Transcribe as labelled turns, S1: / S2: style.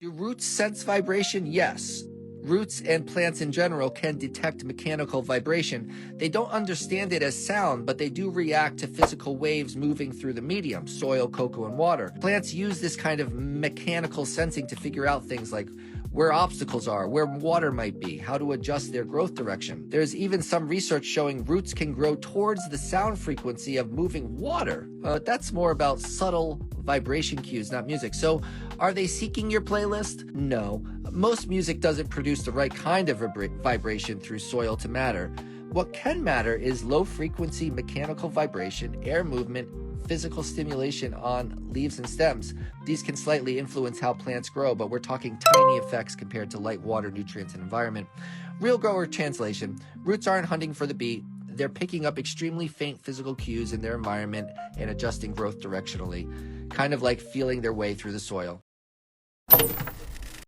S1: Do roots sense vibration? Yes. Roots and plants in general can detect mechanical vibration. They don't understand it as sound, but they do react to physical waves moving through the medium, soil, cocoa, and water. Plants use this kind of mechanical sensing to figure out things like where obstacles are, where water might be, how to adjust their growth direction. There's even some research showing roots can grow towards the sound frequency of moving water. That's more about subtle vibration cues, not music. So, are they seeking your playlist? No. Most music doesn't produce the right kind of vibration through soil to matter. What can matter is low frequency mechanical vibration, air movement, physical stimulation on leaves and stems. These can slightly influence how plants grow, but we're talking tiny effects compared to light, water, nutrients, and environment. Real grower translation. Roots aren't hunting for the beat. They're picking up extremely faint physical cues in their environment and adjusting growth directionally, kind of like feeling their way through the soil.